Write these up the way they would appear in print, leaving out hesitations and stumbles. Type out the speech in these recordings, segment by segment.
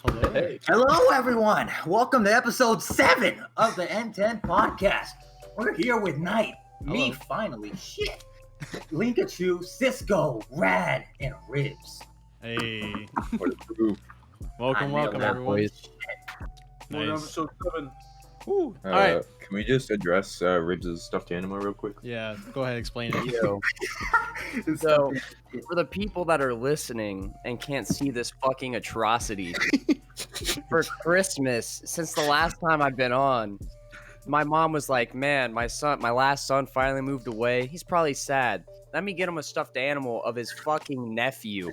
Hello. Hey. Hello, everyone. Welcome to episode 7 of the N10 podcast. We're here with Knight, me Hello. finally, shit, Linkachu, Cisco, Rad, and Ribs. Hey. What a group. Welcome, welcome, that, everyone. boys. Nice. Episode 7. Woo. All right. Can we just address Ribs' stuffed animal real quick? Yeah, go ahead, explain it. Yo. So, for the people that are listening and can't see this fucking atrocity, for Christmas, since the last time I've been on, my mom was like, man, my last son finally moved away. He's probably sad. Let me get him a stuffed animal of his fucking nephew.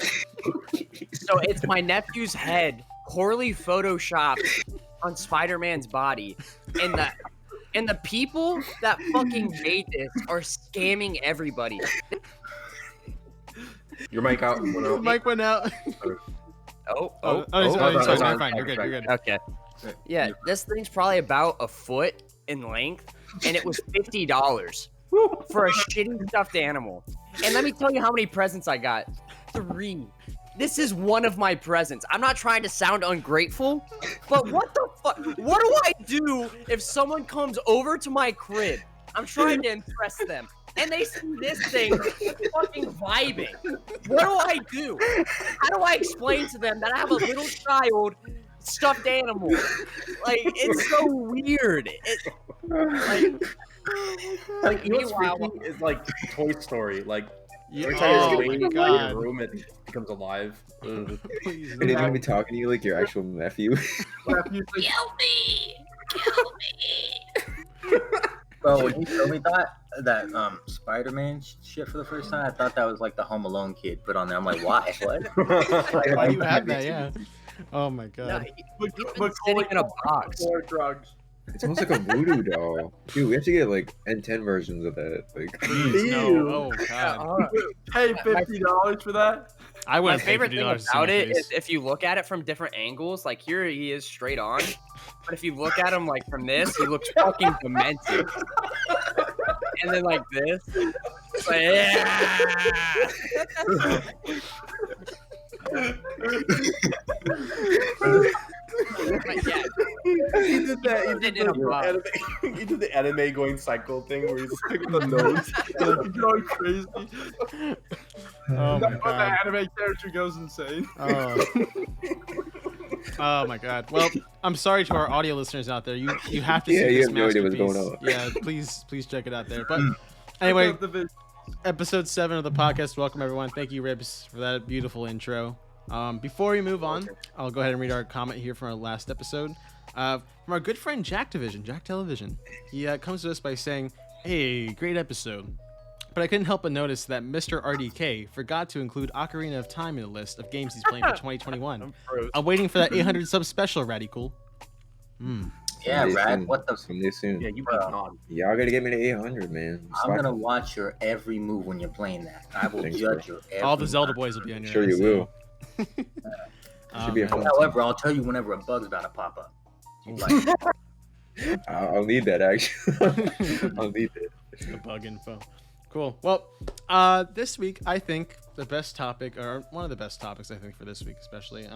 So it's my nephew's head, poorly photoshopped on Spider-Man's body. And the people that fucking made this are scamming everybody. Your mic out. Went out. Mike went out. Sorry, fine. You're good. Okay. Yeah, this thing's probably about a foot in length, and it was $50 for a shitty stuffed animal. And let me tell you how many presents I got. 3. This is one of my presents. I'm not trying to sound ungrateful, but what the fuck? What do I do if someone comes over to my crib? I'm trying to impress them, and they see this thing fucking vibing. What do I do? How do I explain to them that I have a little child stuffed animal? Like, it's so weird. Like, you know Meanwhile- what's freaky is like Toy Story. Like, Yeah. every time Oh you my get in God. the room, it becomes alive. Ugh. Please, And they don't be talking to you like your actual nephew. Bro, when you told me that Spider-Man shit for the first time, I thought that was like the Home Alone kid put on there. I'm like, why? What? Why do you have that? Yeah. Oh my No, god. he's been sitting in a box. More drugs. It's almost like a voodoo doll. Dude, we have to get like N10 versions of that. Like, Please, no. Ew. Oh god. Pay $50 for that? I My wouldn't pay favorite thing $50 to see about my it face. is if you look at it from different angles, like here he is straight on, but if you look at him like from this, he looks fucking demented. And then like this, it's like, yeah. But yeah, He did that. Sit in a box. He did the anime going cycle thing where he's picking the nose. He's going crazy. Oh my But the god. anime character goes insane. Oh. Oh my god. Well, I'm sorry to our audio listeners out there. You have to see Yeah, you this have no idea what's going masterpiece. Yeah, please check it out there. But anyway, Check out the video. episode 7 of the podcast. Welcome everyone. Thank you, Ribs, for that beautiful intro. Before we move on, I'll go ahead and read our comment here from our last episode. From our good friend Jack Television. He comes to us by saying, "Hey, great episode. But I couldn't help but notice that Mr. RDK forgot to include Ocarina of Time in the list of games he's playing for 2021. I'm waiting for that 800 sub special, Radical." Yeah, someday Rad, soon. what the... Someday soon. Yeah, you Bro. got on. Y'all gotta get me to 800, man. I'm going to watch your every move when you're playing that. I will Thanks, judge your every All the Zelda move. boys will be on your Sure you ass, will. Oh, Should be a man. fun However, I'll tell you whenever a bug's about to pop up. You like, I'll need that, actually. I'll need it. The bug info. Cool. Well, this week I think the best topic, or one of the best topics I think for this week especially,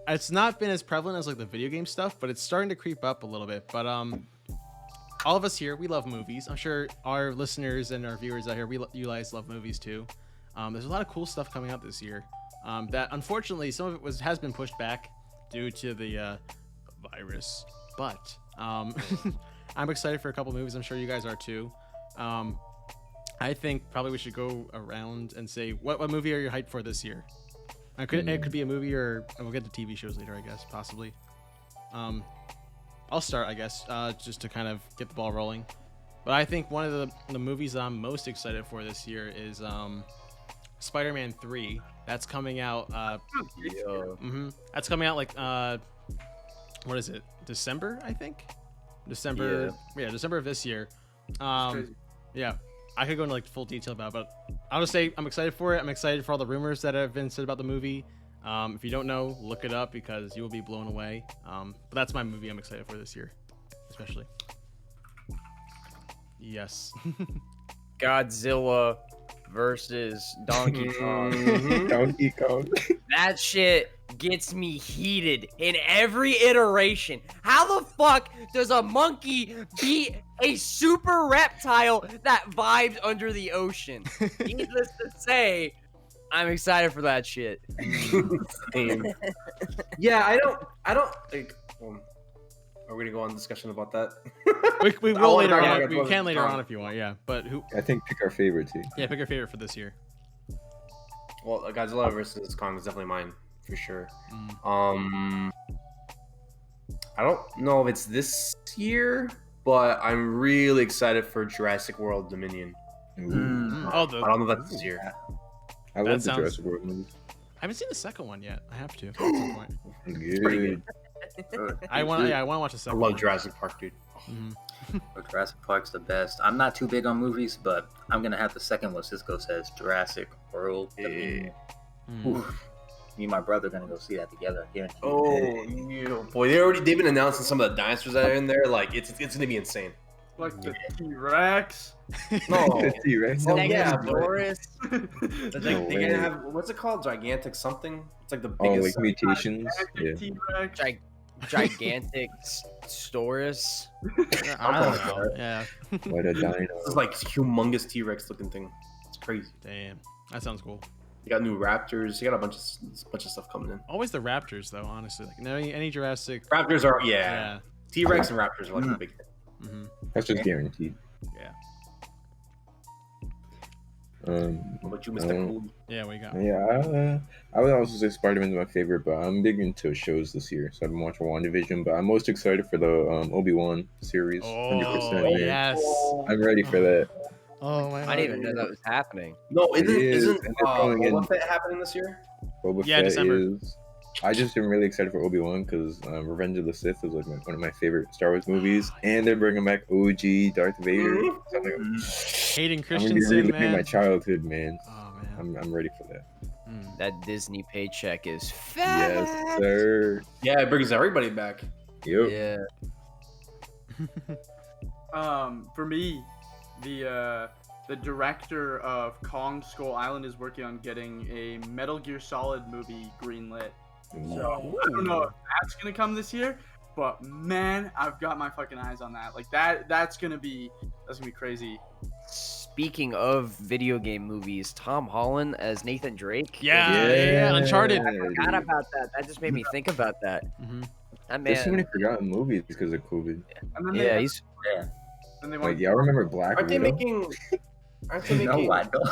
it's not been as prevalent as like the video game stuff, but it's starting to creep up a little bit. But all of us here, we love movies. I'm sure our listeners and our viewers out here, you guys love movies too. There's a lot of cool stuff coming out this year. That unfortunately some of it has been pushed back due to the virus. But I'm excited for a couple movies. I'm sure you guys are too. I think probably we should go around and say what movie are you hyped for this year? It could be a movie, or we'll get to TV shows later, I guess, possibly. I'll start, I guess, just to kind of get the ball rolling. But I think one of the movies that I'm most excited for this year is Spider-Man 3. That's coming out. That's coming out like what is it? December, I think. December. Yeah, December of this year. Yeah, I could go into like full detail about it, but I'll just say I'm excited for it. I'm excited for all the rumors that have been said about the movie. If you don't know, look it up because you will be blown away. But that's my movie I'm excited for this year, especially. Yes. Godzilla versus Donkey Kong. Donkey Kong. That shit gets me heated in every iteration. How the fuck does a monkey beat a super reptile that vibes under the ocean? Needless to say, I'm excited for that shit. Same. Yeah, I don't like. Are we gonna go on discussion about that? We I will wanna later talk on. about We Godzilla can later strong. on if you want. Yeah, but who? I think pick our favorite team. Yeah, pick your favorite for this year. Well, Godzilla versus Kong is definitely mine for sure. Mm. I don't know if it's this year, but I'm really excited for Jurassic World Dominion. Ooh. Oh, I don't know if that's this year. I love That the sounds- Jurassic World movies. I haven't seen the second one yet. I have to at some point. pretty Good. I want to watch the I second love one. Jurassic Park, dude. Mhm. Jurassic Park's the best. I'm not too big on movies, but I'm gonna have the second what Cisco says, Jurassic World. Yeah. Mm. Oof. Me and my brother gonna go see that together. Guaranteed. Oh, yeah. Boy, they've been announcing some of the dinosaurs that are in there. Like it's gonna be insane. Like the T-Rex. No, The T-Rex. Oh, yeah, but- Stegosaurus. it's like No they're way. gonna have what's it called? Gigantic something. It's like the Oh, biggest. like mutations. Yeah. T-Rex. Gigantic Storus. I don't know. Yeah. What a dino. This is like humongous T-Rex looking thing. It's crazy. Damn. That sounds cool. You got new raptors. You got a bunch of stuff coming in. Always the Raptors, though. Honestly, like any Jurassic. Raptors are Yeah. T-Rex and raptors are like the big thing. Hmm. That's just guaranteed. Yeah. What about you, Mr. Cool? Yeah. What you got? Yeah, I would also say Spider-Man's my favorite, but I'm big into shows this year, so I've been watching WandaVision. But I'm most excited for the Obi-Wan series. 100%, Oh man. yes. I'm ready for that. Oh my. I didn't even know that was happening. No, It is, isn't and it's going in- Boba Fett happening this year? Boba Yeah, Fett December. is. I just am really excited for Obi-Wan because Revenge of the Sith is like one of my favorite Star Wars movies, and they're bringing back OG Darth Vader. So I'm, like, Hayden I'm gonna be Christensen, reliving man. my childhood, man. Oh man. I'm ready for that. Mm. That Disney paycheck is fat. Yes, sir. Yeah, it brings everybody back. Yep. Yeah. For me, the director of Kong Skull Island is working on getting a Metal Gear Solid movie greenlit. So I don't know if that's gonna come this year, but man, I've got my fucking eyes on that. Like that's gonna be crazy. Speaking of video game movies, Tom Holland as Nathan Drake. Yeah. Uncharted. I forgot about that. That just made me think about that. Mhm. That There's so many man. forgotten movies because of COVID. And then Yeah, they, he's. then they Like, want y'all remember Black Aren't they Widow? making? Aren't they No, making? I don't.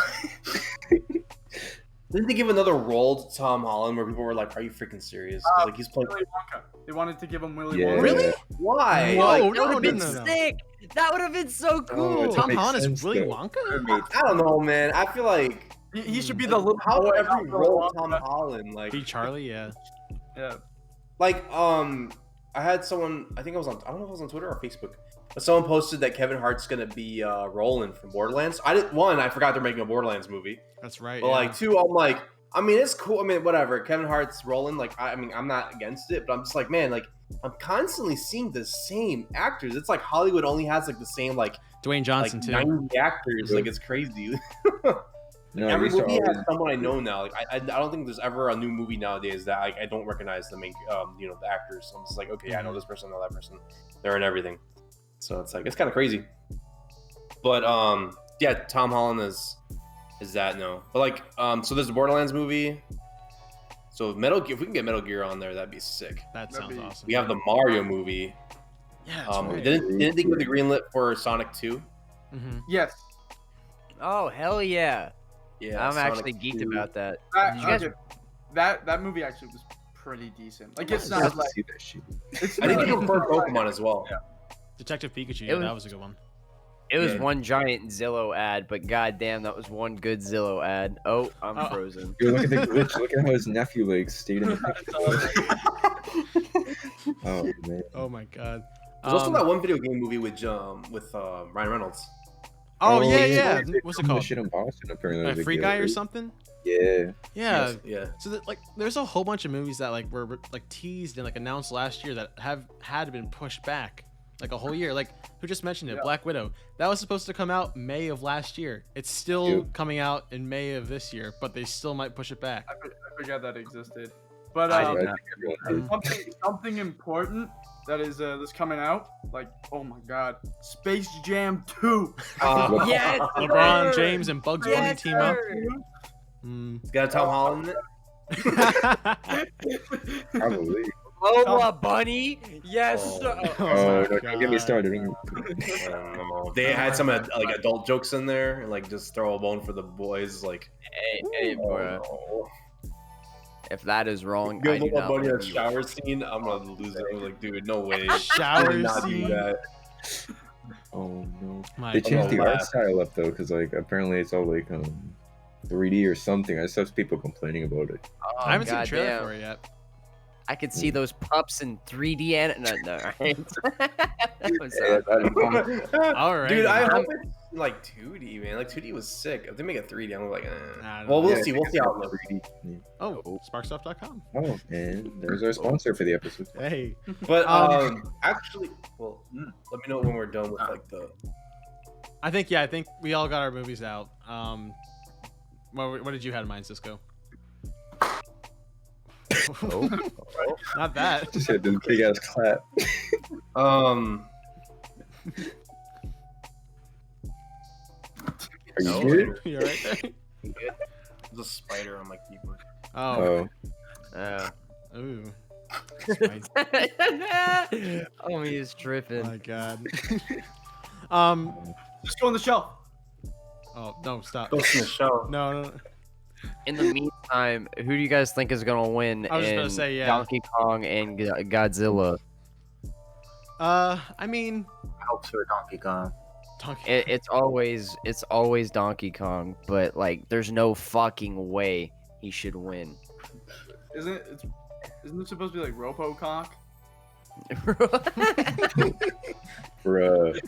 Didn't they give another role to Tom Holland where people were like, "Are you freaking serious?" 'Cause, like he's playing. Willy Wonka. They wanted to give him Willy Yeah. Wonka. Really? Why? Whoa, Like, no, That would have been no. sick. That would have been so cool. it's- Tom makes Holland is sense, Willy though. Wonka. I don't know, man. I feel like He should be the little how boy, every not Willy role Wonka. Tom Holland like Be Charlie. Yeah. Yeah. like I had someone I think I don't know if it was on Twitter or Facebook, but someone posted that Kevin Hart's gonna be Roland from Borderlands. I forgot they're making a Borderlands movie, That's right. but yeah. like two, I'm like, I mean it's cool. I mean whatever. Kevin Hart's Roland. Like I mean I'm not against it, but I'm just like man, like I'm constantly seeing the same actors. It's like Hollywood only has like the same like Dwayne Johnson too. 90 actors. Like it's crazy. No, I Every used to movie has always- someone I know now. Like I don't think there's ever a new movie nowadays that I don't recognize the main, the actors. I'm just like, okay, I know this person, I know that person. They're in everything. So it's like it's kind of crazy. But yeah, Tom Holland is that no. But like so there's the Borderlands movie. So Metal Gear, if we can get Metal Gear on there, that'd be sick. That That'd sounds be- awesome. We have the Mario movie. Yeah. That's right. Didn't they give the green lit for Sonic 2? Mhm. Yes. Oh hell yeah! Yeah, I'm Sonic actually geeked 2. about that. That, Did you guys- okay, that movie actually was pretty decent. Like it's I have not to like see that shit. it's I think not they like- prefer Pokemon as well. Yeah. Detective Pikachu. It Yeah, was- that was a good one. It was Yeah. one giant Zillow ad, but goddamn, that was one good Zillow ad. Oh, I'm Oh. frozen. Yo, look at the glitch. Look at how his nephew like stayed in the picture. Oh man. Oh my god. There's also that one video game movie with Ryan Reynolds. Oh yeah, yeah. yeah. They What's it filmed the called? Shit in Boston apparently. Like Like, Free yeah, Guy or like- something? Yeah. Yeah. Yeah. So that, like, there's a whole bunch of movies that like were like teased and like announced last year that had been pushed back like a whole year. Like who just mentioned it? Yeah. Black Widow. That was supposed to come out May of last year. It's still Yep. coming out in May of this year, but they still might push it back. I forgot that existed. But I I did think everyone did. something important that is that's coming out. Like, oh my God, Space Jam 2. Yes, LeBron sir. James and Bugs Bunny Yes, team up. sir. Mm. It's got Tom Holland in it. Probably. Lola Bunny. Yes, Oh. sir. Oh, my no, don't get me God. started. I don't know. They had some like adult jokes in there, and like just throw a bone for the boys. Like, Hey, bro. oh, If that is wrong, Yo, I do little not buddy in a believe you. shower scene. I'm gonna lose it. I'm like, dude, no way. Shower Did not do scene. that. Oh no. My They changed the God. art style up though, because like apparently it's all like 3D or something. I saw people complaining about it. Oh, I haven't seen a trailer goddamn. for it yet. I could see those pups in 3D and no. Right? I'm Yeah, sorry. All right. Dude, I hope it's like 2D, man. Like 2D was sick. If they make it 3D, I'm like, Nah, well, we'll Yeah, see. We'll see how it looks. 3D. Yeah. Oh, sparkstuff.com. Oh, and there's our sponsor for the episode. Hey. But Um, actually, well, let me know when we're done with like the. I think we all got our movies out. What did you have in mind, Cisco? Not that. Just had this big ass clap. Um, Are you No. good? You're right there. there's a spider on my keyboard. Oh. Uh, Ooh. oh, he is Oh tripping. my God. Just go on the shelf. Oh no! Stop. Ghost in the Shell. No. In the meantime, who do you guys think is gonna win I was just in gonna say, yeah. Donkey Kong and Godzilla? I mean, I hope for Donkey Kong. Donkey. It's always Donkey Kong, but like, there's no fucking way he should win. Isn't it supposed to be like RoboConk? Bruh.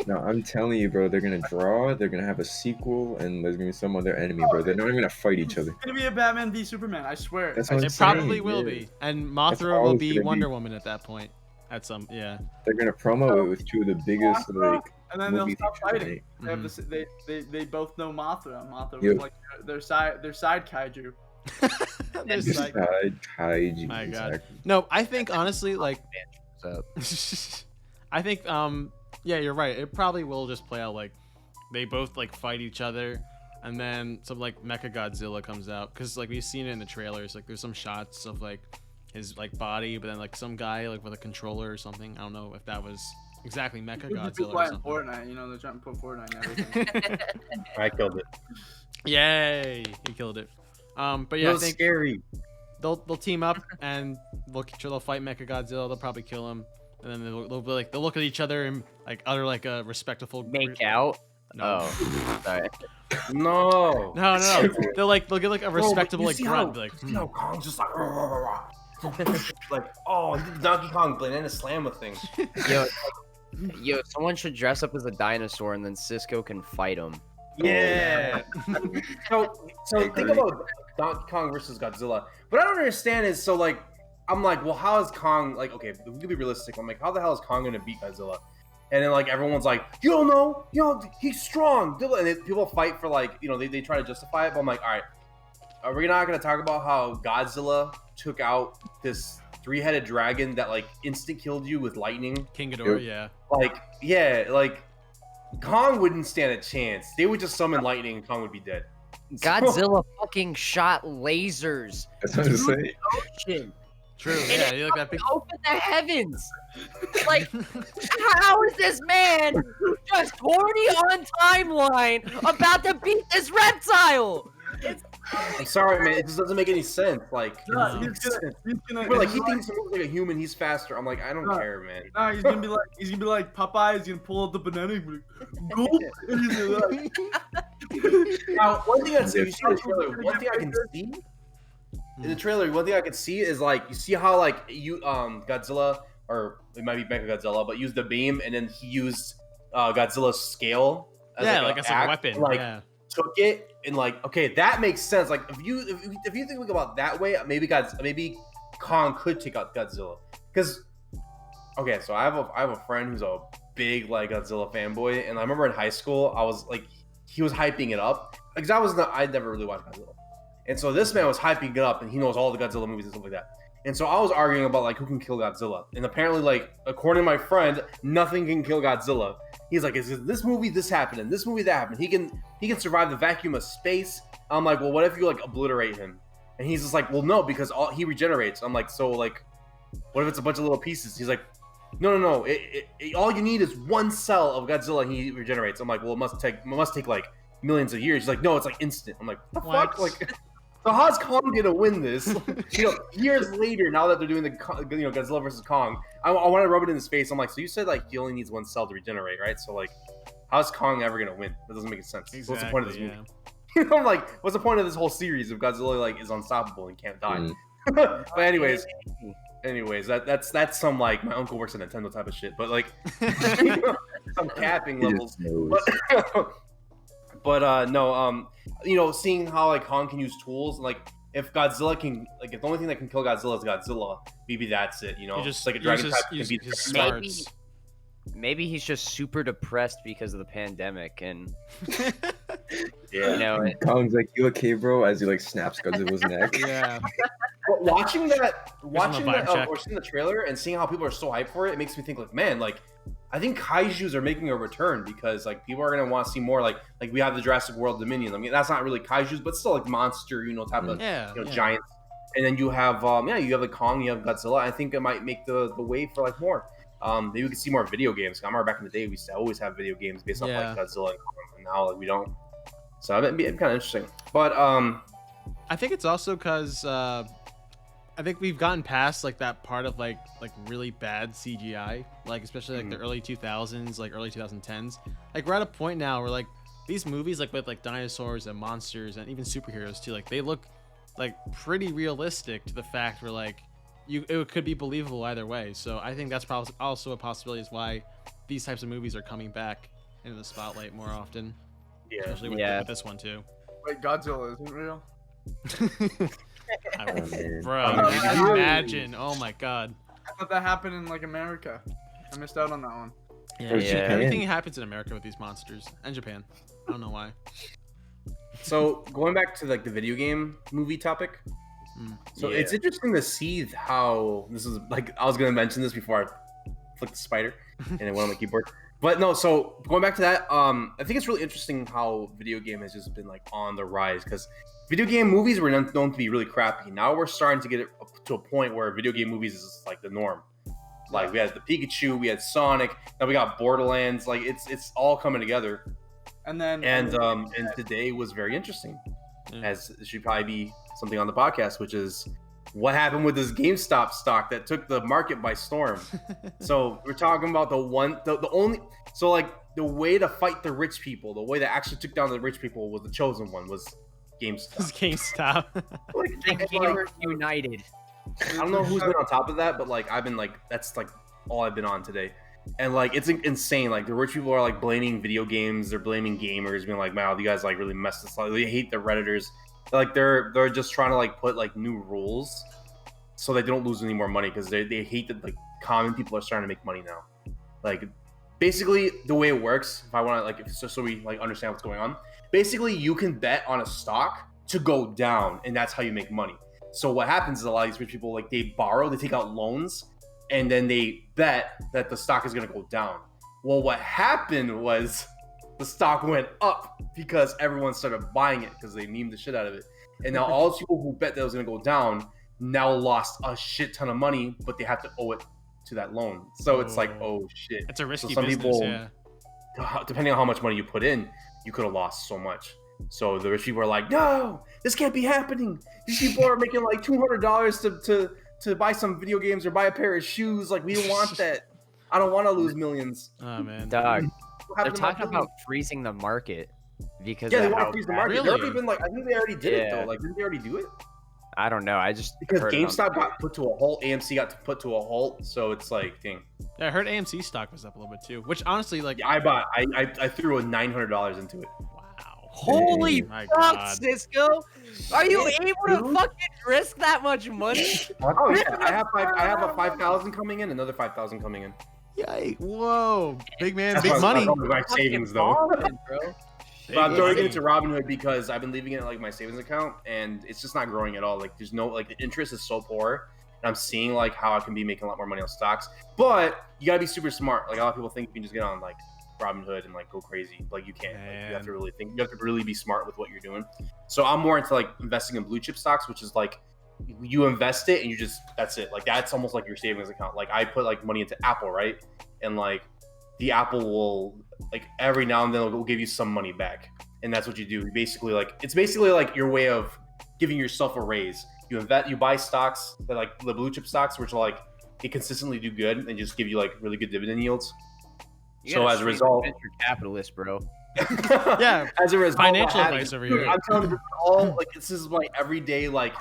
No, I'm telling you, bro. They're gonna draw. They're gonna have a sequel, and there's gonna be some other enemy, bro. They're not even gonna fight each other. It's gonna be a Batman v Superman. I swear. That's what I'm It saying, probably will yeah. be, and That's Mothra all will it's be gonna be. Wonder Woman at that point. At some, yeah. They're gonna promo it with two of the biggest like And then they'll movie stop features fighting. made. They have Mhm. they both know Mothra. Mothra Yep. was like their side kaiju. There's like- Side kaiju. My God. Exactly. no, I think honestly, like, So, I think, yeah, you're right. It probably will just play out like they both like fight each other, and then some like Mecha Godzilla comes out, because like we've seen it in the trailers. Like there's some shots of like his like body, but then like some guy like with a controller or something. I don't know if that was exactly Mecha People Godzilla or playing something. Fortnite, you know, they're trying to put Fortnite and everything. I killed it. Yay! He killed it. But yeah, It I was think scary. they'll team up and they'll fight Mecha Godzilla. They'll probably kill him, and then they'll be like they'll look at each other and like utter like a respectful make out. No. Oh, sorry. No. No. They'll get like a respectable you like see grunt. How, Be like, you see how Kong's just like, like, oh, he did Donkey Kong banana slam a thing. Yo, someone should dress up as a dinosaur and then Cisco can fight him. Yeah. so think about Donkey Kong versus Godzilla. What I don't understand is, so like, I'm like, well, how is Kong like? Okay, we can be realistic. I'm like, how the hell is Kong gonna beat Godzilla? And then like everyone's like, you don't know, he's strong. And people fight for like, they try to justify it. But I'm like, all right, are we not gonna talk about how Godzilla took out this 3-headed dragon that like instant killed you with lightning? King Ghidorah, yeah. Like, yeah, like Kong wouldn't stand a chance. They would just summon lightning and Kong would be dead. Godzilla fucking shot lasers. That's what I'm saying. Ocean. True. And Yeah, it you like that big. opened the heavens. Like, how is this man who's just horny on timeline about to beat this reptile? I'm sorry, man. It just doesn't make any sense. Like, Nah, No. he's gonna but like he thinks he moves like a human. He's faster. I'm like, I don't care, man. Nah, he's gonna be like Popeye. He's gonna pull out the banana. He's gonna be like, "Go." And he's gonna be like, Now, one thing I'd say, you see in the trailer, one thing I can see in the trailer, one thing I can see is like, you see how like you Godzilla, or it might be Mecha Godzilla, but used the beam and then he used Godzilla's scale as Yeah, like, like an it's like a axe, weapon. and, like Yeah. took it and like, okay, that makes sense. Like if you think about that way, maybe Kong could take out Godzilla. Because okay, so I have a friend who's a big like Godzilla fanboy, and I remember in high school I was like, he was hyping it up because I'd never really watched Godzilla, And so this man was hyping it up, and he knows all the Godzilla movies and stuff like that. And so I was arguing about like who can kill Godzilla, and apparently, like according to my friend, nothing can kill Godzilla. He's like, is this movie this happened and this movie that happened? He can survive the vacuum of space. I'm like, well, what if you like obliterate him? And he's just like, well, no, because he regenerates. I'm like, so like, what if it's a bunch of little pieces? He's like, no. All you need is one cell of Godzilla, and he regenerates. I'm like, well, it must take like millions of years. He's like, no, it's like instant. I'm like, what the fuck? Like, so how's Kong gonna win this? Years later, now that they're doing the Godzilla versus Kong, I want to rub it in his face. I'm like, so you said like he only needs one cell to regenerate, right? So like, how's Kong ever gonna win? That doesn't make sense. Exactly, what's the point of this movie? I'm like, what's the point of this whole series if Godzilla like is unstoppable and can't die? But anyways, that's some like my uncle works at Nintendo type of shit, but like some capping levels. But no, seeing how like Kong can use tools, like if Godzilla can, like if the only thing that can kill Godzilla is Godzilla, maybe that's it. Just like a dragon type can beat his smarts. Maybe he's just super depressed because of the pandemic, and Kong's like, "You okay, bro?" As he like snaps Godzilla's neck. Yeah. But watching that or seeing the trailer and seeing how people are so hyped for it, it makes me think like, man, like I think kaijus are making a return because like people are gonna want to see more like we have the Jurassic World Dominion. I mean, that's not really kaijus, but still like monster, type of giants. And then you have you have the Kong, you have Godzilla. I think it might make the way for like more. Maybe we could see more video games. I remember back in the day we used to always have video games based off like Godzilla and Kong, and now like we don't. So it'd be kind of interesting. But I think it's also because I think we've gotten past like that part of like really bad CGI, like especially like the early 2000s, like early 2010s. Like we're at a point now where like these movies like with like dinosaurs and monsters and even superheroes too, like they look like pretty realistic to the fact where like it could be believable either way. So I think that's probably also a possibility is why these types of movies are coming back into the spotlight more often. Yeah, especially with this one too. Wait, Godzilla isn't real? Bro, imagine! Oh my god! I thought that happened in like America. I missed out on that one. Yeah. Everything happens in America with these monsters and Japan. I don't know why. So going back to like the video game movie topic, so it's interesting to see how this is like. I was gonna mention this before I flicked the spider and it went on my keyboard. But no, so going back to that, I think it's really interesting how video game has just been like on the rise because video game movies were known to be really crappy. Now we're starting to get it up to a point where video game movies is like the norm. Like we had the Pikachu, we had Sonic, now we got Borderlands. Like it's all coming together. And today was very interesting, as it should probably be something on the podcast, which is what happened with this GameStop stock that took the market by storm. So we're talking about the way to fight the rich people, the way that actually took down the rich people was the chosen one was GameStop. It's GameStop. The Gamers United. I don't know who's been on top of that, but like I've been like that's like all I've been on today. And like it's insane. Like the rich people are like blaming video games, they're blaming gamers, being like, "Wow, you guys like really messed this up." They hate the Redditors. Like they're just trying to like put like new rules so they don't lose any more money because they hate that like common people are starting to make money now. Like basically the way it works, if I want to like if it's just so we like understand what's going on. Basically, you can bet on a stock to go down, and that's how you make money. So what happens is a lot of these rich people like they take out loans, and then they bet that the stock is going to go down. Well, what happened was the stock went up because everyone started buying it because they memed the shit out of it. And now all those people who bet that it was going to go down now lost a shit ton of money, but they have to owe it to that loan. So it's like, oh shit. It's a risky some business, people, depending on how much money you put in, you could have lost so much. So the rich people are like, no, this can't be happening. These people are making like $200 to buy some video games or buy a pair of shoes. Like, we don't want that. I don't want to lose millions. Oh, man. Dog. They're talking about freezing the market because they want to freeze the market. Really? They've already been like, I think they already did it though. Like, didn't they already do it? I don't know. I just because GameStop got put to a halt, AMC got put to a halt, so it's like, dang. Yeah, I heard AMC stock was up a little bit too, which honestly, like, yeah, I threw a $900 into it. Wow. Holy My fuck, God. Cisco! Are you able to fucking risk that much money? Oh yeah, I have a 5,000 coming in, another 5,000 coming in. Yikes! Whoa, big man, big money. My savings though. Bro. But I'm Big throwing it money. into Robinhood because I've been leaving it in like my savings account, and it's just not growing at all. Like there's no like the interest is so poor, and I'm seeing like how I can be making a lot more money on stocks. But you gotta be super smart. Like a lot of people think you can just get on like Robinhood and like go crazy. Like you can't. Like, you have to really think. You have to really be smart with what you're doing. So I'm more into like investing in blue chip stocks, which is like you invest it and you just that's it. Like that's almost like your savings account. Like I put like money into Apple, right? And like the Apple will like every now and then will give you some money back, and that's what you do. You basically like it's basically like your way of giving yourself a raise. You invest, you buy stocks that like the blue chip stocks, which are like they consistently do good and just give you like really good dividend yields. So as a result, venture capitalist, bro. Yeah, as a result, financial what advice happens- over here. I'm telling you, all like this is my everyday like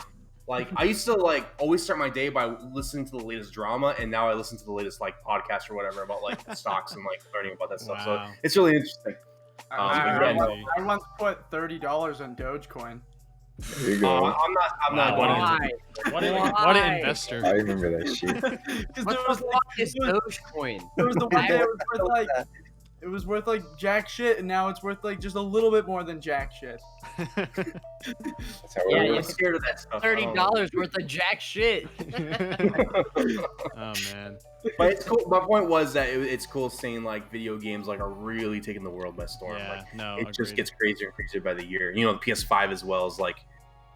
I used to like always start my day by listening to the latest drama, and now I listen to the latest like podcast or whatever about like stocks and like learning about that stuff. Wow. So it's really interesting. I once put $30 on Dogecoin. There you go. I'm not going Why? into What an Why? investor. I remember that shit. Because What there the was fuck is Dogecoin? there was the one day it was worth like jack shit, and now it's worth like just a little bit more than jack shit. That's how Yeah, it I'm works. scared of that stuff. I don't know. $30 worth of jack shit. Oh man. But it's cool. My point was that it's cool seeing like video games like are really taking the world by storm. Yeah, Like no. it just agreed. gets crazier and crazier by the year. You know, the PS5 as well is like,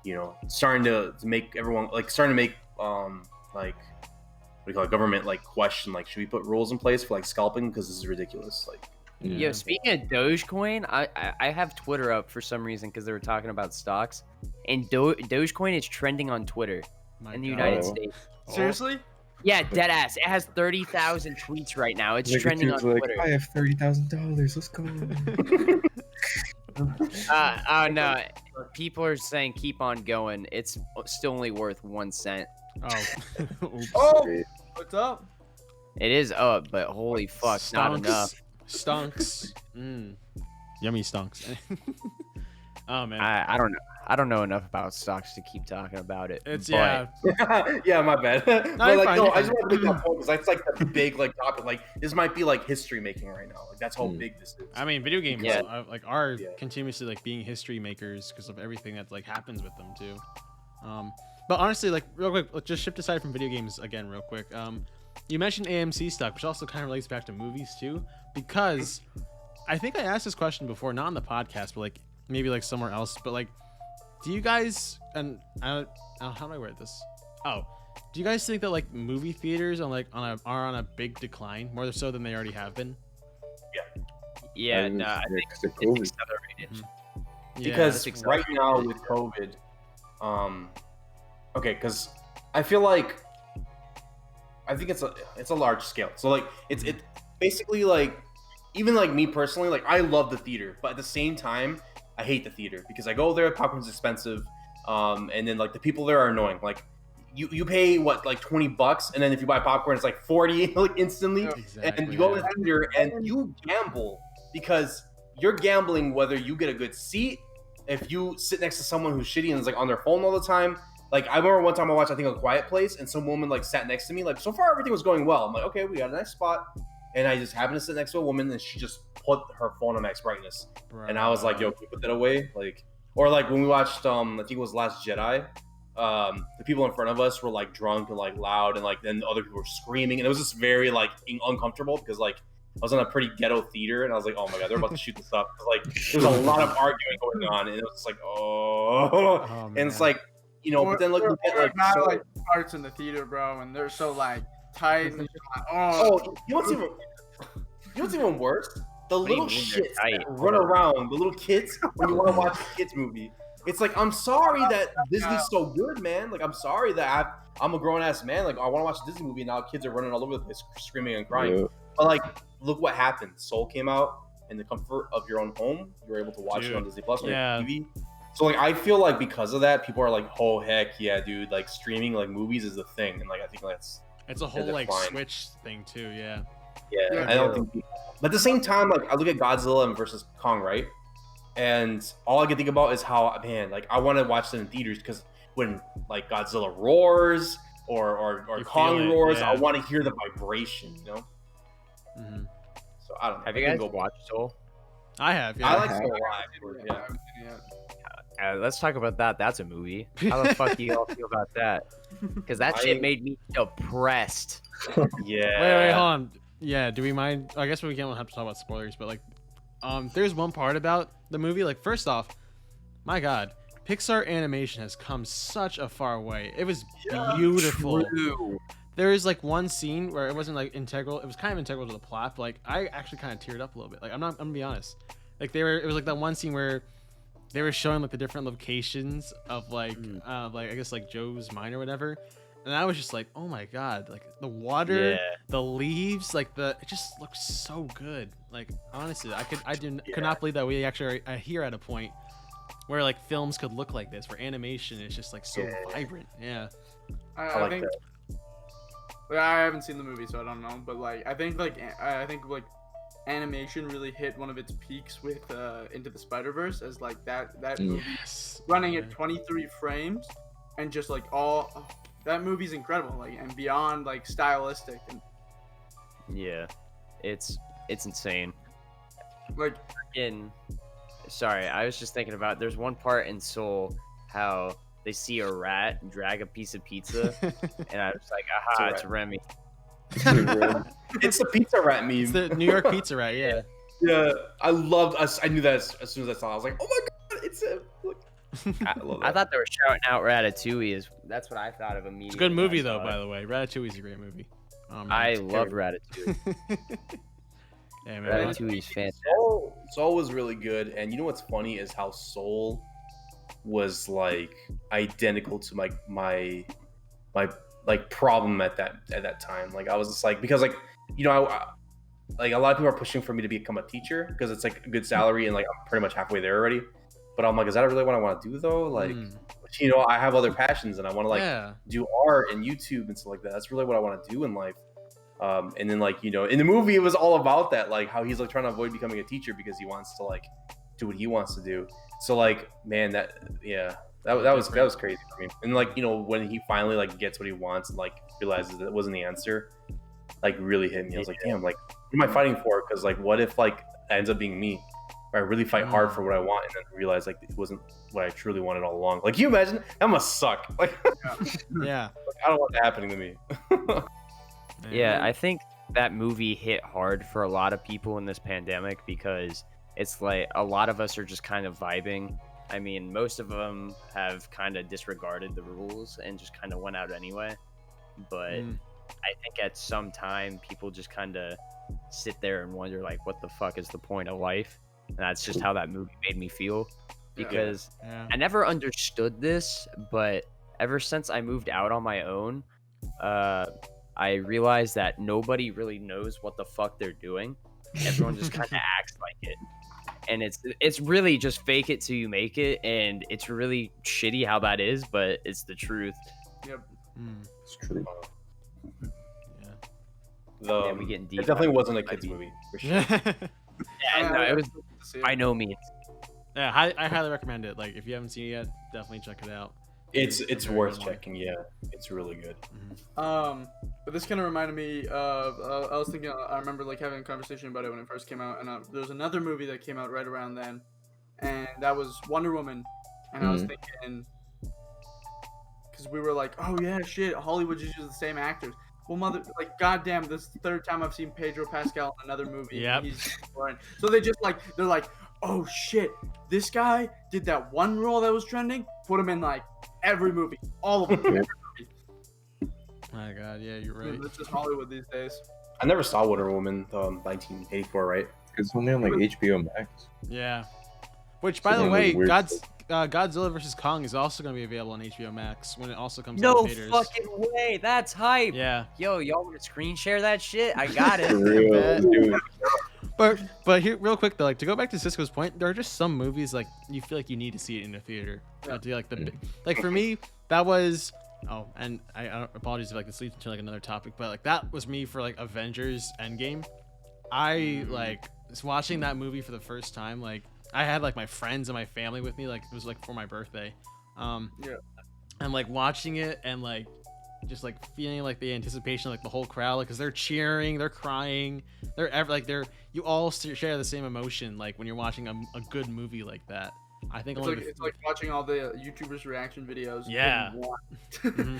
you know, starting to make everyone like starting to make like what do you call it, government like question like should we put rules in place for like scalping because this is ridiculous. Like Yo, speaking of Dogecoin, I have Twitter up for some reason because they were talking about stocks, and Dogecoin is trending on Twitter My in the God. United Oh. States. Seriously? Yeah, dead ass. It has 30,000 tweets right now. It's Like, trending on dude's like, Twitter. I have $30,000. Let's go. Oh no, people are saying keep on going. It's still only worth 1 cent. Oh. Oops. Oh, Great. what's up? It is up, but holy fuck, not enough. Stunks. Yummy stunks. Oh man. I don't know. I don't know enough about stocks to keep talking about it. It's but yeah, my bad. But you're like fine, no, you're I just fine. want to make that point because that's like the big like topic. Like this might be like history making right now. Like that's how Hmm. big this is. I mean, video games Yeah. like are Yeah. continuously like being history makers because of everything that like happens with them too. But honestly, like real quick, let's just shift aside from video games again, real quick. You mentioned AMC stock, which also kind of relates back to movies too, because I think I asked this question before, not on the podcast, but like maybe like somewhere else. But like, do you guys and how do I word this? Oh, do you guys think that like movie theaters are are on a big decline more so than they already have been? yeah, no, I think Because of it's COVID. accelerated. Because that's right exactly now what it with is. COVID, okay, because I feel like I think it's a large scale. So like it's basically like even like me personally, like I love the theater, but at the same time I hate the theater because I go there, popcorn's expensive, and then like the people there are annoying. Like you pay what like $20, and then if you buy popcorn, it's like 40 like instantly. Exactly. And you go to yeah. the theater and you gamble because you're gambling whether you get a good seat, if you sit next to someone who's shitty and is like on their phone all the time. Like I remember one time I watched I think A Quiet Place and some woman like sat next to me. Like so far everything was going well. I'm like, okay, we got a nice spot. And I just happened to sit next to a woman and she just put her phone on max brightness. And I was like, yo, can you put that away? Like, or like when we watched I think it was Last Jedi, the people in front of us were like drunk and like loud and like then other people were screaming and it was just very like uncomfortable because like I was in a pretty ghetto theater and I was like, oh my god, they're about to shoot this up. Like there's a lot of arguing going on and it was just like, Oh, and it's man. like, you know, but then look at There are like, not so- like parts in the theater, bro, and they're so like tight and just like, oh, you know what's even worse? The do you little mean they're shits tight? that run around, the little kids when you want to watch a kids movie. It's like I'm sorry that Disney's so good, man. Like I'm sorry that I'm a grown ass man. Like I want to watch a Disney movie and now kids are running all over the place, screaming and crying. Yeah. But like, look what happened. Soul came out in the comfort of your own home. You were able to watch it on Dude, Disney Plus on yeah. your TV. So like, I feel like because of that, people are like, "Oh heck yeah, dude! Like streaming like movies is the thing." And like, I think that's It's a whole like decline. Switch thing too, yeah. yeah. I don't think. But at the same time, like I look at Godzilla versus Kong, right? And all I can think about is how, man, like I want to watch it in theaters because when like Godzilla roars or You Kong feel it, roars, yeah. I want to hear the vibration, you know. Mhm. So I don't know. Have I you can guys go- watched Soul? I have. I Yeah. like I Soul have- a lot. I haven't Yeah. seen it yet. Let's talk about that. That's a movie. How the fuck do you all feel about that? Because that shit made me depressed. Yeah. Wait, hold on. Yeah, do we mind? I guess we can't have to talk about spoilers, but like, there's one part about the movie. Like, first off, my God, Pixar animation has come such a far way. It was beautiful. True. There is like one scene where it wasn't like integral. It was kind of integral to the plot, but like I actually kind of teared up a little bit. Like I'm gonna be honest. Like it was like that one scene where they were showing like the different locations of like I guess like Joe's mine or whatever. And I was just like, oh my God, like the water, the leaves, like it just looks so good. Like honestly, could not believe that we actually are here at a point where like films could look like this, where animation is just like so vibrant. Yeah. I like think. that. I haven't seen the movie, so I don't know. But like, I think animation really hit one of its peaks with Into the Spider-Verse, as like that movie running at 23 frames, and just like that movie's incredible. Like, and beyond like stylistic and Yeah, it's insane. like. Sorry, I was just thinking about. There's one part in Soul how they see a rat drag a piece of pizza, and I was like, aha, it's Remy. It's the pizza rat meme. It's the New York pizza rat. Yeah. Yeah, I knew that as soon as I saw it. I was like, oh my God, it's him. Look. I love I that. thought they were shouting out Ratatouille. That's what I thought of immediately. It's a good when I movie saw though, it. by the way. Ratatouille's a great movie. I love Ratatouille. Yeah, man. Ratatouille's fantastic. Soul was really good, and you know what's funny is how Soul was like identical to my like problem at that time. Like I was just like, because like, you know, I like a lot of people are pushing for me to become a teacher because it's like a good salary and like I'm pretty much halfway there already. But I'm like, is that really what I want to do though? Like, you know, I have other passions and I want to like do art and YouTube and stuff like that. That's really what I want to do in life. And then like, you know, in the movie it was all about that, like how he's like trying to avoid becoming a teacher because he wants to like do what he wants to do. So like, man, that was crazy for me. And like, you know, when he finally like gets what he wants and like realizes that it wasn't the answer, like really hit me. I was like, damn, like what am I fighting for? Because like, what if like that ends up being me? Where I really fight hard for what I want and then realize like it wasn't what I truly wanted all along. Like, can you imagine? That must suck. Like, Yeah. like, I don't want that happening to me. Yeah, I think that movie hit hard for a lot of people in this pandemic because it's like a lot of us are just kind of vibing. I mean, most of them have kind of disregarded the rules and just kind of went out anyway. But I think at some time people just kind of sit there and wonder like, what the fuck is the point of life? And that's just how that movie made me feel because I never understood this, but ever since I moved out on my own, I realized that nobody really knows what the fuck they're doing. Everyone just kind of acts like it. And it's really just fake it till you make it, and it's really shitty how that is, but it's the truth. Yep. It's true. We getting deep. It definitely wasn't a kids movie for sure. Yeah, no, it was by no means. Yeah, I highly recommend it. Like, if you haven't seen it yet, definitely check it out. It's worth checking. Yeah, it's really good. But this kind of reminded me of I was thinking, I remember like having a conversation about it when it first came out, and there was another movie that came out right around then, and that was Wonder Woman, and I was thinking, because we were like, oh yeah, shit, Hollywood just uses the same actors. Well, like, goddamn, this is the third time I've seen Pedro Pascal in another movie. Yep. So they're like, oh shit, this guy did that one role that was trending, put him in like every movie, all of them. Every movie. My God, yeah, you're right. It's just Hollywood these days. I never saw Wonder Woman, 1984, right? It's only on like HBO Max. Yeah. Which, by the one of way, those weird Godzilla vs. Kong is also going to be available on HBO Max when it also comes out No in theaters. fucking way. That's hype. Yeah. Yo, y'all want to screen share that shit? I got For it. real, dude. But here, real quick though, like to go back to Cisco's point, there are just some movies like you feel like you need to see it in a theater. To like like for me, that was and I apologize if like this leads into like another topic, but like that was me for like Avengers Endgame. I like was watching that movie for the first time. Like I had like my friends and my family with me. Like it was like for my birthday. And like watching it and like just like feeling like the anticipation, like the whole crowd, like, because they're cheering, they're crying, you all share the same emotion, like when you're watching a good movie like that. I think It's like watching all the YouTubers' reaction videos. Yeah. in one. Mhm.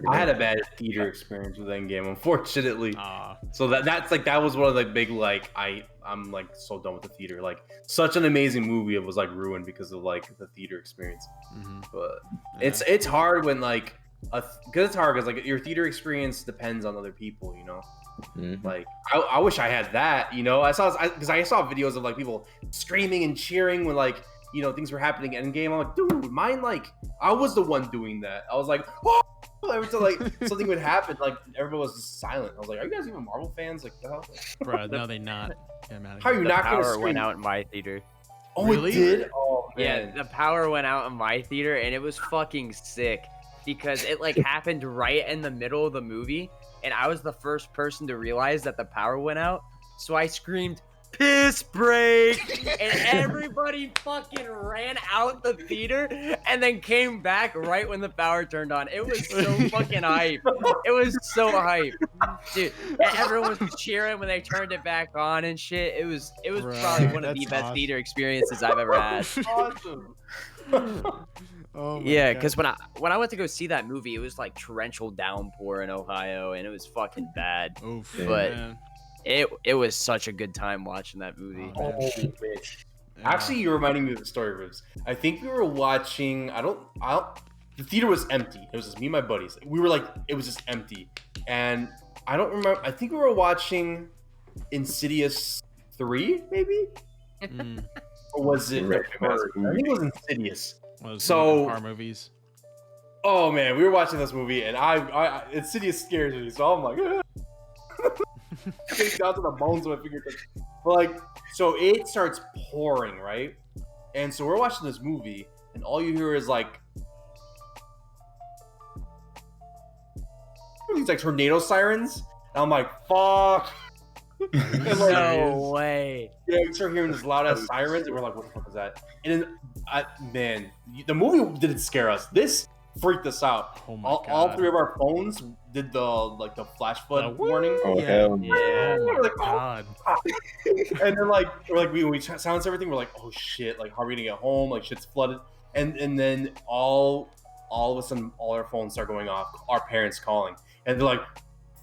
I had a bad theater experience with Endgame, unfortunately. Aw. So that was one of the big like I'm like so done with the theater. Like such an amazing movie, it was like ruined because of like the theater experience. Mhm. But Yeah. it's hard when like because it's hard because like your theater experience depends on other people, you know. Mhm. Like I wish I had that, you know. I saw videos of like people screaming and cheering when like you know things were happening in Endgame. I'm like, dude, mine like I was the one doing that. I was like, oh! Every time like something would happen, like everyone was just silent. I was like, are you guys even Marvel fans? Like, the hell? Bro, no, they not. Yeah, man. How are you The not gonna power scream? went out in my theater. Oh, Really? it did. Oh Yeah, man. the power went out in my theater, and it was fucking sick because it like happened right in the middle of the movie, and I was the first person to realize that the power went out. So I screamed, "Piss break!" and everybody fucking ran out the theater, and then came back right when the power turned on. It was so fucking hype. It was so hype, dude. And everyone was cheering when they turned it back on and shit. It was Bro, probably one of the that's best awesome. theater experiences I've ever had. Awesome. Oh my Yeah, God. because when I went to go see that movie, it was like torrential downpour in Ohio, and it was fucking bad. Oof, but- man. It was such a good time watching that movie. Oh, Oh, man. Yeah. Actually, you're reminding me of the story, Ribs. I think we were watching. I don't. The theater was empty. It was just me and my buddies. We were like, it was just empty, and I don't remember. I think we were watching Insidious 3, maybe, Mm, or was it? Right. I think it was Insidious. was So- horror movies. Oh man, we were watching this movie, and I Insidious scares me, so I'm like, getting down to the bones of my fingertips. But like, so it starts pouring, right? And so we're watching this movie, and all you hear is like these like tornado sirens. And I'm like, fuck. And, like, No way. yeah, we start hearing this loud ass sirens, and we're like, what the fuck is that? And then, man, the movie didn't scare us. This freaked us out. Oh my All God. three of our phones did the flash flood warning. Oh Yeah. hell no. Yeah. Oh my Like, oh. God. And then like we're like we silence everything. We're like, oh shit, like how are we gonna get home? Like shit's flooded. And then all of a sudden all our phones start going off. Our parents calling, and they're like,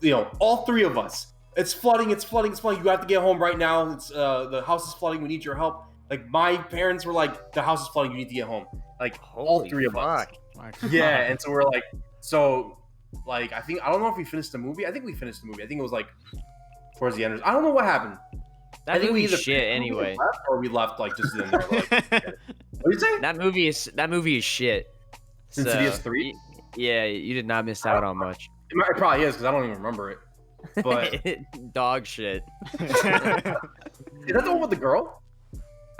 you know, all three of us. It's flooding. It's flooding. It's flooding. You have to get home right now. It's the house is flooding. We need your help. Like my parents were like, the house is flooding. You need to get home. Like all Holy three of us. fuck. My God. Yeah, and so we're like, I don't know if we finished the movie. I think we finished the movie. I think it was like towards the end. I don't know what happened. I That think we movie's either shit finished the movie anyway. and left, or we left like just in there. Like, what do you say? That movie is shit. Insidious 3? Yeah, you did not miss out on much. It probably is because I don't even remember it. But Dog shit. is that the one with the girl?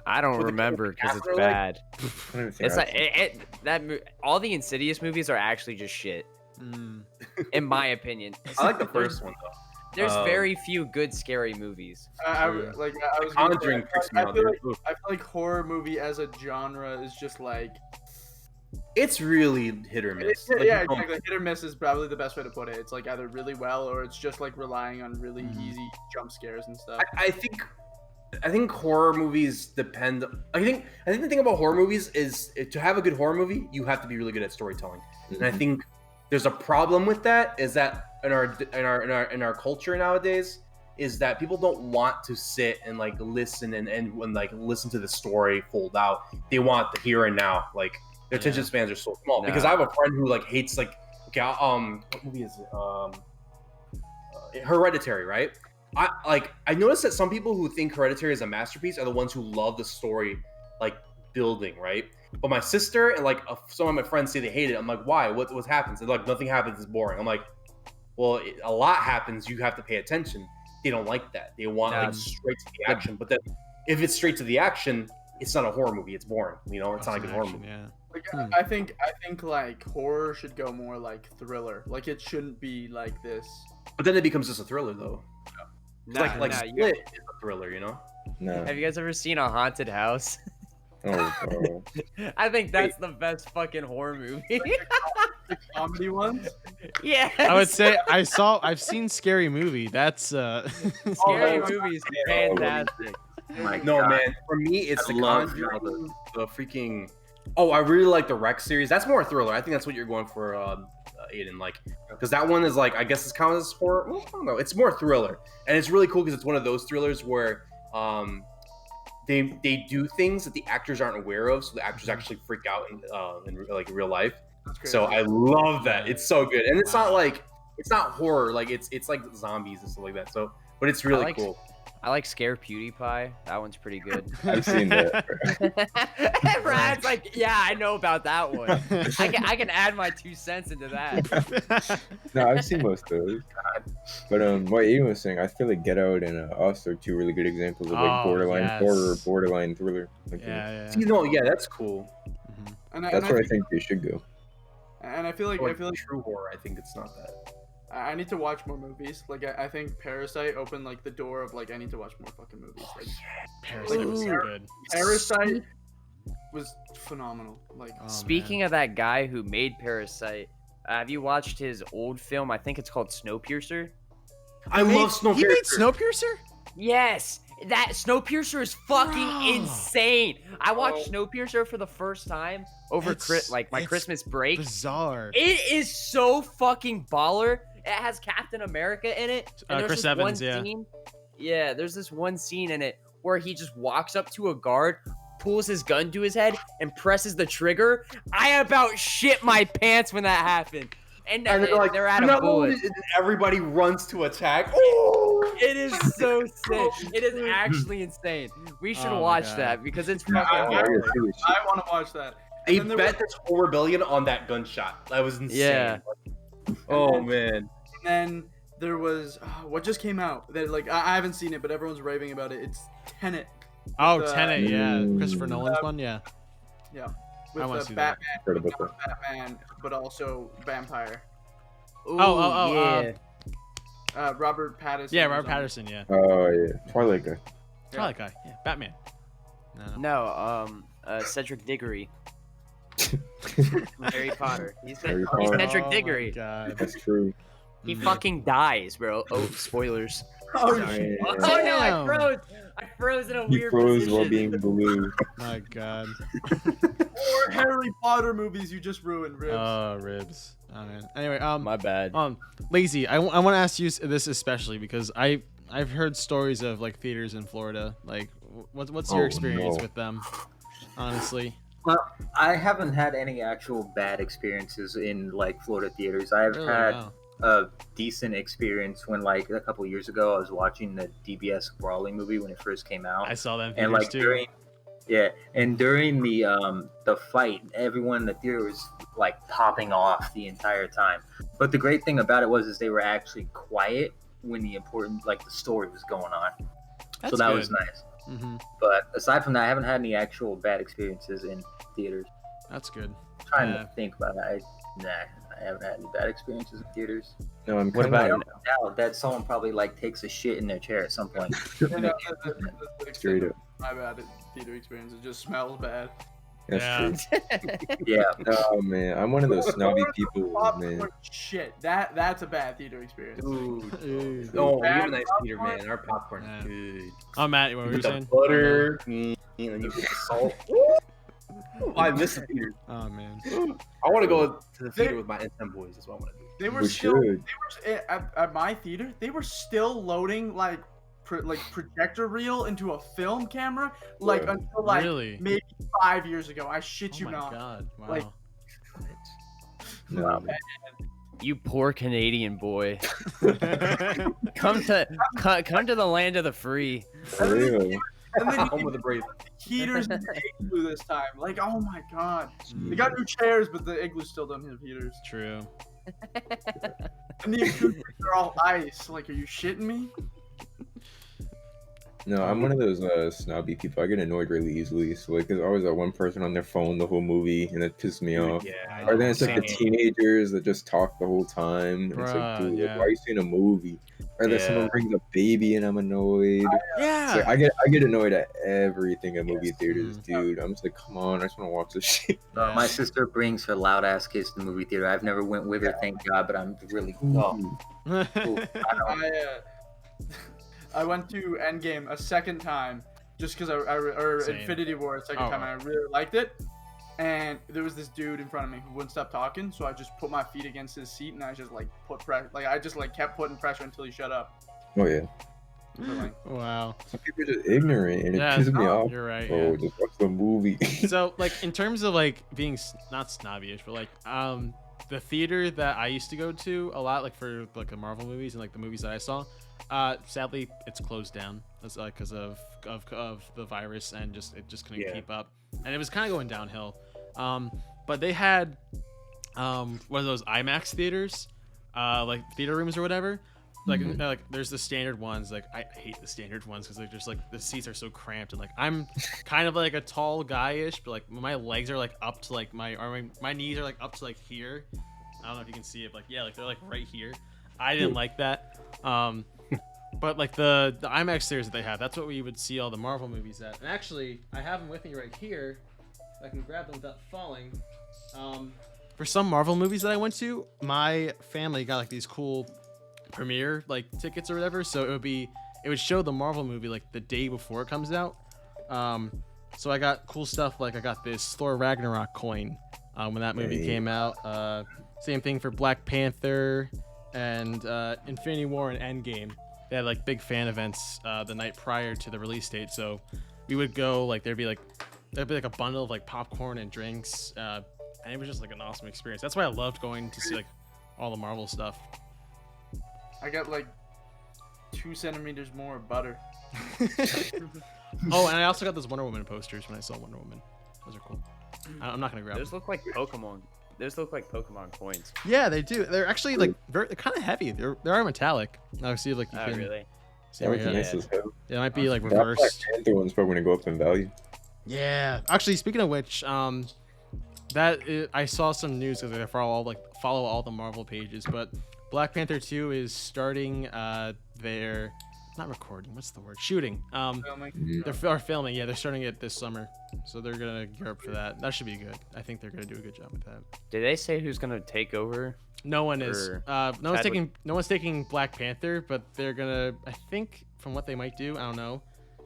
I don't With the remember because it's after, like- bad. I don't even think It's I've like all the Insidious movies are actually just shit, Mm. in my opinion. I like the first one though. There's Um, very few good scary movies. I was gonna say, Conjuring freaks me I out. feel dude. like horror movie as a genre is just like It's really hit or miss. Like, yeah, you don't- exactly. Hit or miss is probably the best way to put it. It's like either really well or it's just like relying on really easy jump scares and stuff. I think horror movies depend. I think the thing about horror movies is to have a good horror movie, you have to be really good at storytelling. And I think there's a problem with that. Is that in our culture nowadays, is that people don't want to sit and like listen and like listen to the story fold out. They want the here and now. Like their attention spans are so small. No. Because I have a friend who like hates like what movie is it? Hereditary, right? I noticed that some people who think Hereditary is a masterpiece are the ones who love the story like building, right? But my sister and like some of my friends say they hate it. I'm like, why? What happens? They're like, nothing happens. It's boring. I'm like, well, a lot happens. You have to pay attention. They don't like that. They want like straight to the action. But then if it's straight to the action, it's not a horror movie. It's boring. You know, it's not like a horror Action, movie. Yeah. Like, I think like horror should go more like thriller. Like it shouldn't be like this. But then it becomes just a thriller, though. Nah, like nah, you- Split is a thriller, you know. No. Have you guys ever seen a haunted house? Oh, bro. I think that's the best fucking horror movie. the comedy ones. Yeah. I would say I've seen Scary Movie. That's Scary movies, fantastic. My No, God. man. For me, it's I the love Conjuring, the freaking. Oh, I really like the Wreck series. That's more thriller. I think that's what you're going for, Aiden. Like, because that one is like, I guess it's counted as horror. Well, I don't know. It's more thriller, and it's really cool because it's one of those thrillers where, they do things that the actors aren't aware of, so the actors actually freak out in like real life. That's crazy. So I love that. It's so good, and it's not like it's not horror. Like it's like zombies and stuff like that. So, but it's really cool. I like Scare PewDiePie. That one's pretty good. I've seen that. Brad's like, yeah, I know about that one. I can add my 2 cents into that. No, I've seen most of those. But what Aiden was saying, I feel like Get Out and Us are 2 really good examples of like borderline horror, borderline thriller. Like, yeah. See, no, yeah, that's cool. That's where I think they should go. And I feel like true horror. I think it's not that. I need to watch more movies. Like I think Parasite opened like the door of like I need to watch more fucking movies. Like Parasite was so good. Parasite was phenomenal. Like Speaking of that guy who made Parasite, have you watched his old film? I think it's called Snowpiercer. I love Snowpiercer. He made Snowpiercer? Yes, that Snowpiercer is fucking Bro. insane. I watched Snowpiercer for the first time over my it's Christmas break. Bizarre. It is so fucking baller. It has Captain America in it. And there's Chris this Evans, one scene. Yeah, there's this one scene in it where he just walks up to a guard, pulls his gun to his head, and presses the trigger. I about shit my pants when that happened. And they're out of bullets. Everybody runs to attack. Oh! It is so sick. It is actually insane. We should watch that because it's fucking I hard. want to watch that. They And then bet this whole rebellion on that gunshot. That was insane. Yeah. Oh man. And then there was what just came out that like I haven't seen it, but everyone's raving about it. It's Tenet. Oh, The- Tenet, yeah. Christopher Nolan's one, yeah. Yeah. I With wanna the see that. Heard Batman, about that. Batman, but also vampire. Ooh, Oh, yeah. Robert Pattinson. Yeah, was Robert on it. Patterson, yeah. Oh yeah, Twilight guy. Twilight guy, yeah. Batman. No. No, Cedric Diggory. Harry Potter. He's Harry He's Potter. Cedric Oh, Diggory. my God. That's true. He fucking dies, bro. Oh, spoilers. Oh, Damn. shit. Oh no, I Damn. froze. I froze in a He weird froze position. while being blue. My God. 4 Harry Potter movies you just ruined, Ribs. Oh, ribs. Oh, man. Anyway, My bad. Lazy, I want to ask you this especially because I've heard stories of like theaters in Florida. Like, what's your Oh, experience no. with them? Honestly. Well, I haven't had any actual bad experiences in like Florida theaters. I've Really? had Wow. a decent experience when like a couple years ago I was watching the DBS Brawley movie when it first came out. I saw them and theaters like too. during the fight, everyone in the theater was like popping off the entire time. But the great thing about it was they were actually quiet when the important like the story was going on. That's so that good. was nice. Mm-hmm. But aside from that, I haven't had any actual bad experiences in theaters. That's good. I'm trying Yeah. to think about that. I haven't had any bad experiences in theaters. No, I'm What kinda about- like, Now that someone probably like takes a shit in their chair at some point. Yeah, that's the straight extent up. of my bad theater experience. It just smells bad. That's Yeah. true. Yeah. Oh man, I'm one of those snobby people, Popcorn man. shit. That's a bad theater experience. Ooh. Ooh. Oh, we have a nice theater, man. Our popcorn Yeah. is good. Oh, Matt, what were you With the saying? butter, and then you put the salt. Ooh, I miss the theater. Oh, man. I want to go to the theater with my N10 boys. That's what I want to do. They were We still should. at my theater. They were still loading like projector reel into a film camera like Yeah. until like Really? maybe 5 years ago. I shit Oh you my not. God. Wow. Like- No, man. You poor Canadian boy. Come to the land of the free. For real. And then Home of the brave. heaters in the igloo this time. Like, oh my god. They got new chairs, but the igloo still don't have heaters. True. And the acoustics are all ice. Like, are you shitting me? No, I'm one of those snobby people. I get annoyed really easily. So like, there's always that one person on their phone the whole movie, and it pisses me off. Yeah. Or then it's like the Same. teenagers that just talk the whole time. And it's like, Bruh, dude, like, yeah. why are you seeing a movie? Or that someone Yeah. brings a baby and I'm annoyed. Yeah. It's like, I get annoyed at everything at movie Yes. theaters, dude. I'm just like, come on, I just want to watch this shit. Yeah. My sister brings her loud ass kids to the movie theater. I've never went with her, thank God, but I'm really I went to Endgame a second time just because or Same. Infinity War a second Oh, time, and I really liked it. And there was this dude in front of me who wouldn't stop talking, so I just put my feet against his seat and I just like kept putting pressure until he shut up. Oh yeah, So, like, Wow. some people are just ignorant and it Yeah, pisses me off. You're right. Oh, Yeah. just watch the movie. So like in terms of like being not snobby-ish, but like the theater that I used to go to a lot, like for like the Marvel movies and like the movies that I saw, sadly it's closed down. That's because of the virus and it just couldn't Yeah. keep up, and it was kind of going downhill. But they had one of those IMAX theaters, like theater rooms or whatever. Like, like there's the standard ones. Like I hate the standard ones because they're just like the seats are so cramped, and like I'm kind of like a tall guy-ish, but like my legs are like up to like my knees are like up to like here. I don't know if you can see it, but like yeah, like they're like right here. I didn't like that. But like the IMAX theaters that they have, that's what we would see all the Marvel movies at. And actually, I have them with me right here. I can grab them without falling. For some Marvel movies that I went to, my family got like these cool premiere like tickets or whatever, so it would show the Marvel movie like the day before it comes out. So I got cool stuff, like I got this Thor Ragnarok coin when that movie came out. Same thing for Black Panther and Infinity War and Endgame. They had like big fan events the night prior to the release date, so we would go, like there'd be like a bundle of like popcorn and drinks, and it was just like an awesome experience. That's why I loved going to see like all the Marvel stuff. I got like 2 centimeters more of butter. Oh, and I also got those Wonder Woman posters when I saw Wonder Woman. Those are cool. I'm not gonna grab Those them. look like Pokemon. Those look like Pokemon coins. Yeah, they do. They're actually like they're kind of heavy. They are metallic. I'll see like you Oh, can really? see That right was here. nice as hell. It might be like That Black reversed. Panther one's probably gonna go up in value. Yeah. Actually, speaking of which, I saw some news because I follow all the Marvel pages, but Black Panther 2 is starting their not recording. What's the word? Shooting. Filming. They're filming. Yeah, they're starting it this summer, so they're gonna gear up for that. That should be good. I think they're gonna do a good job with that. Did they say who's gonna take over? No one is. Or No one's Chadwick- taking Black Panther, but they're gonna. I think from what they might do, I don't know.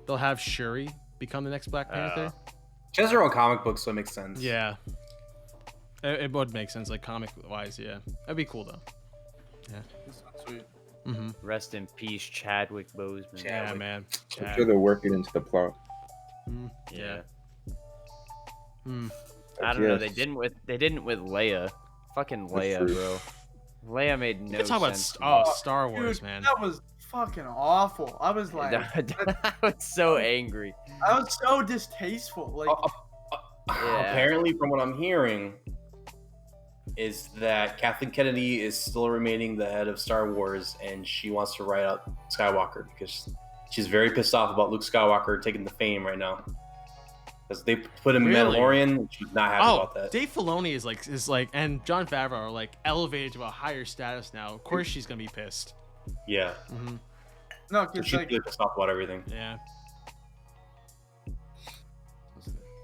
They'll have Shuri become the next Black Panther. She has her own comic book, so it makes sense. Yeah. It would make sense, like comic wise. Yeah, that'd be cool though. This one's sweet. Mm-hmm. Rest in peace, Chadwick Boseman. Yeah, Chadwick. man. I'm sure they'll work it into the plot. Yeah. Mm. I don't know. Yes. They didn't with Leia. Fucking Leia, true. bro. Leia made no Let's talk about sense. Star Wars, Dude, man. that was fucking awful. I was like, I was so angry. I was so distasteful. Like, Yeah. Apparently, from what I'm hearing, is that Kathleen Kennedy is still remaining the head of Star Wars, and she wants to write out Skywalker because she's very pissed off about Luke Skywalker taking the fame right now. Because they put him in Really? Mandalorian, and she's not happy about that. Dave Filoni is like, and Jon Favreau are like elevated to a higher status now. Of course, she's gonna be pissed. Yeah, Mm-hmm. no, so because she's like, really pissed off about everything. Yeah.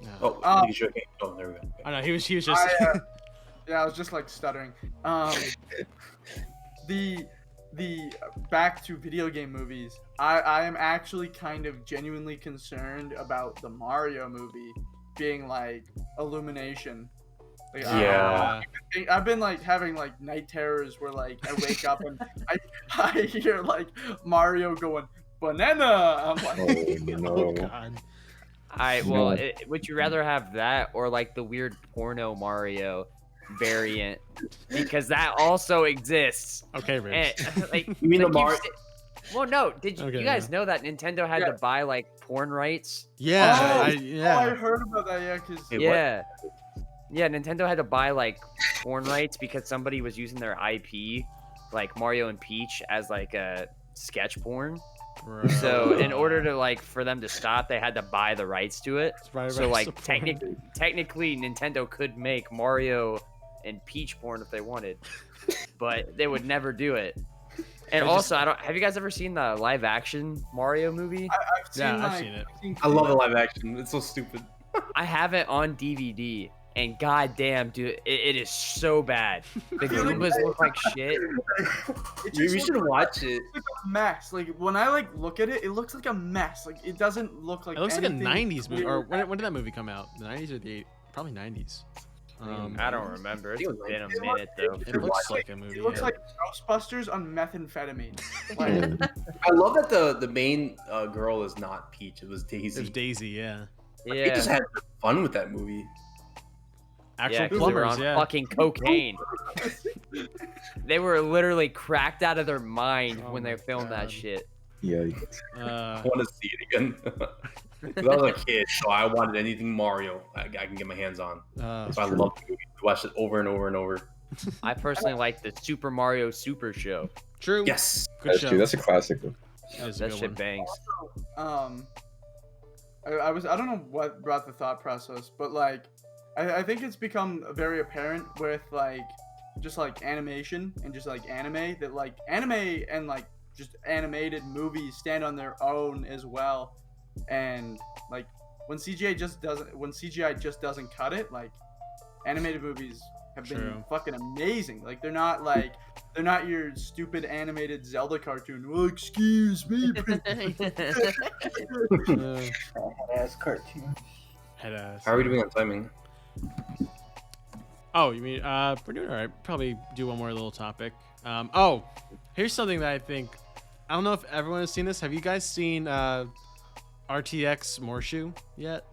Yeah. Oh, you sure? Okay. Oh, there we go. Okay. I know he was just. yeah, I was just like stuttering. The back to video game movies. I am actually kind of genuinely concerned about the Mario movie being like Illumination. Like, Yeah. I've been like having like night terrors where like I wake up and I hear like Mario going banana. I'm like, Oh no. Oh God. Well, No. would you rather have that or like the weird porno Mario variant? Because that also exists. Okay, Rich. And, like, You mean like the Mario? well, no. Did you, Okay, you guys know that Nintendo had Yeah. to buy like porn rights? Yeah. Oh, I, I yeah. heard about that. Yeah, because Hey, what? Yeah. Yeah, Nintendo had to buy like porn rights because somebody was using their IP, like Mario and Peach, as like a sketch porn. Right. So in order to like for them to stop, they had to buy the rights to it. Right, So right, like support. technically Nintendo could make Mario and Peach porn if they wanted, but they would never do it. And also, I don't. Have you guys ever seen the live action Mario movie? I've seen, Yeah, I've like, seen it. I love the live action. It's so stupid. I have it on DVD, and goddamn, dude, it is so bad. The Goombas look like shit. We should watch it. It's like a mess. Like when I like look at it, it looks like a mess. Like it doesn't look like. It looks like a anything 90s movie. Or weird. when did that movie come out? The 90s or the probably 90s. I don't remember. It's It was been a like- minute though. It looks like a movie. It looks yeah. like Ghostbusters on methamphetamine. Like, I love that the main girl is not Peach. It was Daisy. It was Daisy, yeah. They just Yeah, had fun with that movie. Actual yeah, 'cause they were plumbers, on yeah. fucking cocaine. They were literally cracked out of their mind Oh when my they filmed God. that shit. Yikes. I want to see it again. 'Cause I was a kid, so I wanted anything Mario I can get my hands on. So I true. love the movie. I watched it over and over and over. I personally like the Super Mario Super Show. True. Yes. Good That's show. true. That's a classic. Though. That is a That good shit one. bangs. I don't know what brought the thought process, but like, I think it's become very apparent with like, just like animation and just like anime that like anime and like just animated movies stand on their own as well, and like when CGI just doesn't cut it, like animated movies have been True. fucking amazing. Like they're not your stupid animated Zelda cartoon. Well, excuse me. Ass cartoon. Head ass. How are we doing on timing? Oh, you mean we're doing all right. Probably do one more little topic. Here's something that I think I don't know if everyone has seen this. Have you guys seen RTX Morshu yet?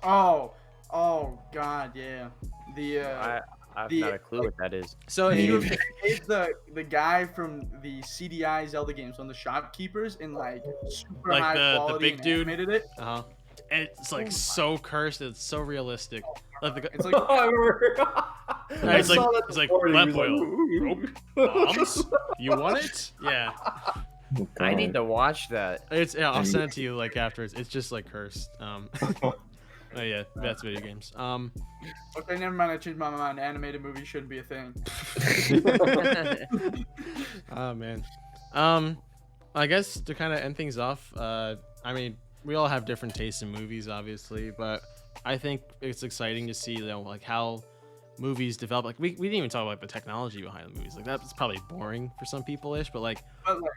Oh God, yeah. I've The- not a clue what that is. So He he, was the guy from the CDI Zelda games on the shopkeepers in like super Like high the quality big and dude? animated it. uh-huh. And it's like so cursed. It's so realistic. Like the, It's like I remember. Yeah, it's I like- saw that it's like before, and he was lamp oil. "Ooh." bombs? You want it? Yeah. Oh, I need God. to watch that. I'll send it to you like afterwards. It's just like cursed. Oh yeah, that's video games. okay, never mind. I changed my mind. Animated movies shouldn't be a thing. Oh man. I guess to kind of end things off, I mean, we all have different tastes in movies, obviously, but I think it's exciting to see, like how movies develop. Like we didn't even talk about the technology behind the movies. Like that's probably boring for some people-ish, but like But like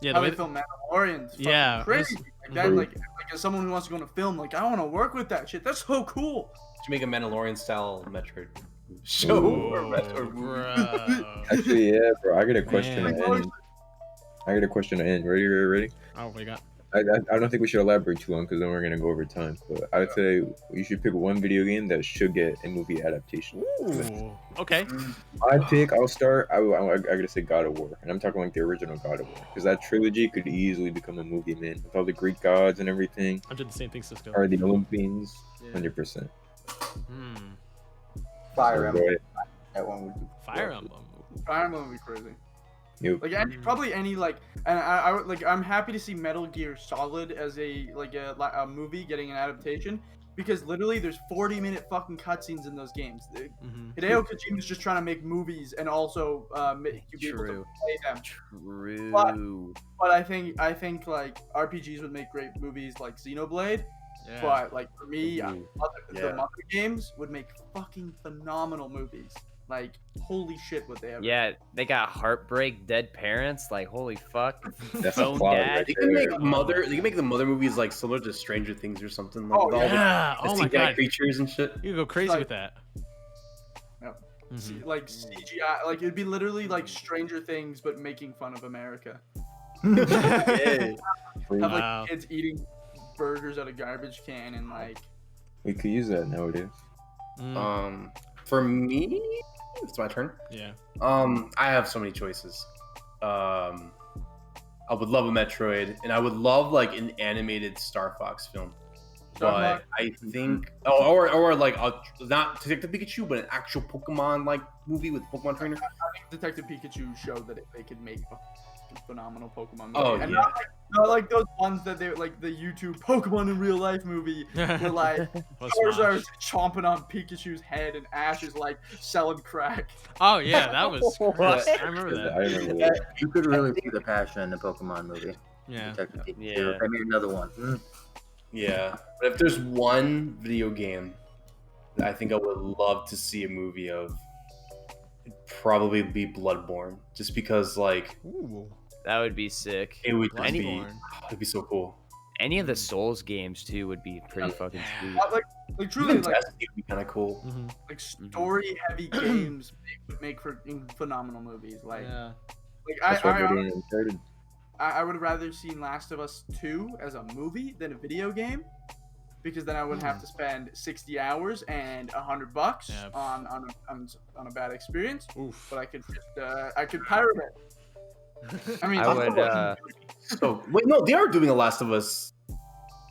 yeah, how the way they film Mandalorian's fucking Yeah, crazy. it's- Like that, like as someone who wants to go on a film, like I want to work with that shit. That's so cool. Should make a Mandalorian style Metroid show or Metroid movie. bro. Actually, yeah, bro. I got a question Man. to end. Ready? Oh, we got. I don't think we should elaborate too long because then we're gonna go over time. But I would say you should pick one video game that should get a movie adaptation. Ooh. Okay. I'll start. I gotta say God of War, and I'm talking like the original God of War, because that trilogy could easily become a movie, man. With all the Greek gods and everything, I did the same thing, Cisco. or the Olympians, Yeah. 100%. Hmm. Fire So, Emblem. go ahead. That one would be. Fire Emblem. Fire Emblem would be crazy. Yep. Like probably any like, and I would like I'm happy to see Metal Gear Solid as a movie getting an adaptation, because literally there's 40-minute fucking cutscenes in those games. Mm-hmm. Hideo Kojima's just trying to make movies and also make you be able to True. play them. True. But I think like RPGs would make great movies like Xenoblade. Yeah. But like for me, Ooh. the Yeah. Mother games would make fucking phenomenal movies. Like holy shit, what they have. Yeah, they got heartbreak, dead parents. Like holy fuck. That's a Phone plot dad. right They can there. make mother. They can make the mother movies like similar to Stranger Things or something. Like Oh, with all Yeah. the Oh my CGI god. creatures and shit. You go crazy Like- with that. Yep. Mhm. Like CGI, like it'd be literally like Stranger Things, but making fun of America. Yeah. Free. Have Wow. like kids eating burgers out of garbage can and like. We could use that nowadays. Mm, For me, it's my turn. yeah. I have so many choices. I would love a Metroid, and I would love like an animated Star Fox film. but I think or like not Detective Pikachu, but an actual Pokemon like movie with Pokemon trainer. I think Detective Pikachu showed that they could make a phenomenal Pokemon movie. Oh, and yeah. not like those ones that they like the YouTube Pokemon in real life movie where like Charizard's chomping on Pikachu's head and Ash is like selling crack. Oh yeah, that was. What? I remember I that. remember that. You could really see the passion in the Pokemon movie. Yeah. Detective Pikachu. Yeah. I made another one. Yeah, but if there's one video game that I think I would love to see a movie of, it'd probably be Bloodborne, just because like Ooh. That would be sick. it would just be Bloodborne. it'd be so cool. Any of the Souls games too would be pretty fucking sweet. Like truly Even like Destiny would be kind of cool. Mhm. like story heavy games would make for phenomenal movies. Like Yeah. That's why they're I doing Uncharted. I would have rather seen Last of Us 2 as a movie than a video game, because then I wouldn't have to spend 60 hours and $100 Yeah. on a bad experience. Oof. But I could just I could pirate it. I mean, I would. So wait, no, they are doing a Last of Us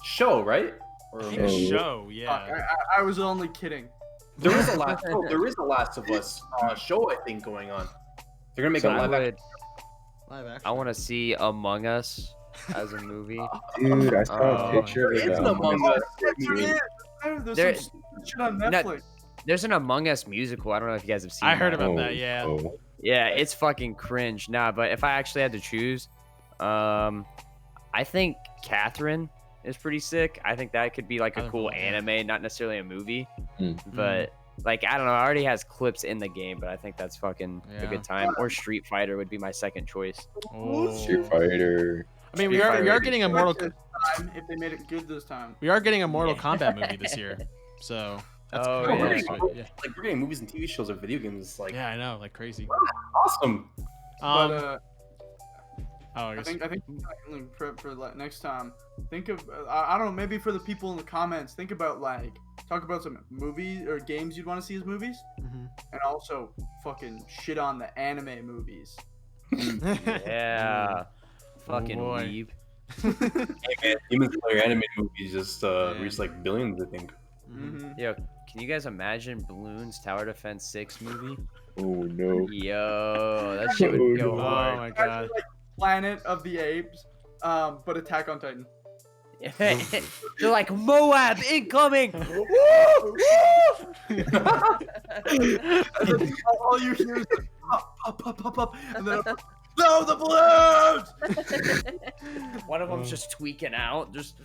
show, right? Or I think a Oh. show. fuck, Yeah. I was only kidding. there is a Last. Oh, there is a Last of Us show I think going on. They're gonna make a I live action. would. Live action. I want to see Among Us as a movie. Dude, I saw Oh. a picture of It's it. an Among Us. There's There- some stupid shit on No- Netflix. There's an Among Us musical. I don't know if you guys have seen. I heard that. about that. Yeah. Oh. Yeah, it's fucking cringe. Nah, but if I actually had to choose, I think Catherine is pretty sick. I think that could be like a cool anime, not necessarily a movie. But like I don't know, it already has clips in the game, but I think that's fucking a Yeah. good time. Or Street Fighter would be my second choice. Oh. Street Fighter. I mean, we Street are Fighter. getting a Mortal If they made it good this time. Mortal Kombat movie this year, so that's Oh, cool. yeah. Actually. Yeah. Like we're getting movies and TV shows or video games. Like Yeah, I know, like crazy. awesome. But Oh, I I guess. think for like, next time, think of I don't know, maybe for the people in the comments, think about like talk about some movies or games you'd want to see as movies, Mhm. and also fucking shit on the anime movies. Yeah. Fucking boy. weeb. Hey, man, Demon Slayer animated movies just reached like billions, I think. Mm-hmm. Yo, can you guys imagine Balloon's Tower Defense 6 movie? Oh no. Yo, that shit would go Oh, Oh hard. my god. Like Planet of the Apes, but Attack on Titan. They're like Moab incoming. All you hear is like, pop, pop, pop, pop, pop, and then no, the balloons! One of them's just tweaking out. Just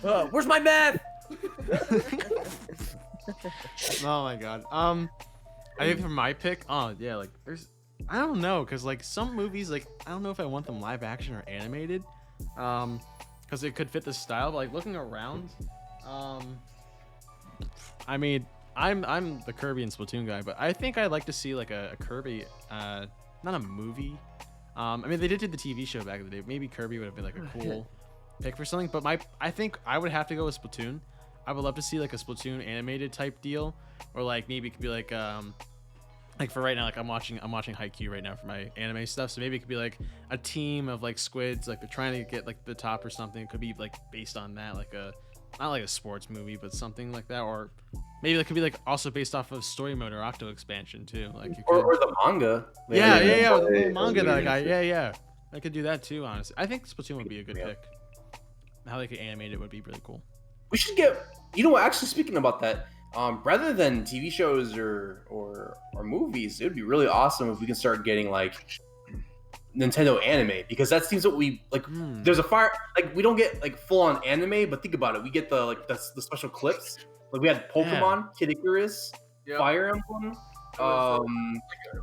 where's my meth? Oh my god. I think for my pick, oh yeah, like I don't know, cause like some movies, like I don't know if I want them live action or animated, cause it could fit the style. But like looking around, I mean, I'm the Kirby and Splatoon guy, but I think I'd like to see like a Kirby, not a movie. I mean, they did do the TV show back in the day. Maybe Kirby would have been like a cool pick for something. But I think I would have to go with Splatoon. I would love to see like a Splatoon animated type deal, or like maybe it could be like for right now, like I'm watching Haikyuu right now for my anime stuff. So maybe it could be like a team of like squids, like they're trying to get like the top or something. It could be like based on that, like not like a sports movie, but something like that. Or maybe it could be like also based off of story mode or Octo expansion too. Like you could, Or the manga. yeah, They- the little Yeah, manga that guy. yeah. Yeah. I could do that too. Honestly, I think Splatoon would be a good Yeah. pick. How they could animate it would be really cool. We should get. You know what? Actually, speaking about that, rather than TV shows or movies, it would be really awesome if we can start getting like Nintendo anime, because that seems what we like. There's a fire. Like we don't get like full on anime, but think about it. We get the like the special clips. Like we had Pokemon, Kid Icarus, Yep. Fire Emblem.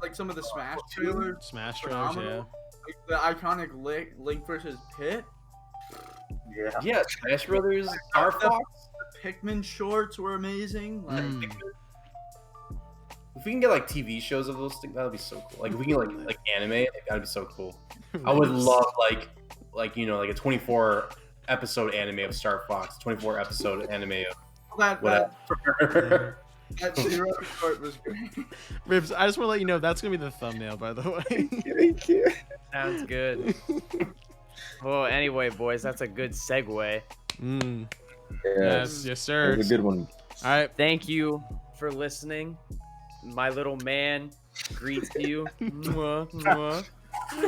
Like some of the Smash trailers, Smash trailers, yeah. phenomenal. Like the iconic Link versus Pit, Yeah, Smash Brothers, Star Fox. the Pikmin shorts were amazing. Like, If we can get like TV shows of those things, that'd be so cool. Like if we can like anime, like that'd be so cool. I would love like you know like a 24 episode anime of Star Fox, 24 episode anime of that whatever. that Zero short was great. Ribs, I just want to let you know that's gonna be the thumbnail, by the way. Thank you. Sounds good. Well, anyway, boys, that's a good segue. Yes, yes, sir. It was a good one. All right. Thank you for listening. My little man greets you. Mwah, mwah.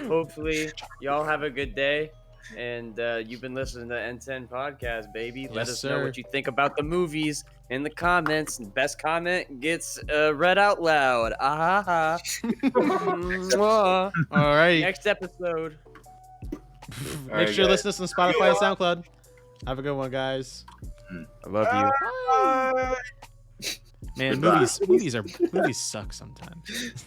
Hopefully, y'all have a good day. And you've been listening to N10 podcast, baby. Let Yes, us know sir. what you think about the movies in the comments. And best comment gets read out loud. Ah ha ha. Mwah. All right. Next episode. Make right, sure to guys. listen to Spotify and SoundCloud. Have a good one, guys. I love you. Man, Goodbye. movies suck sometimes.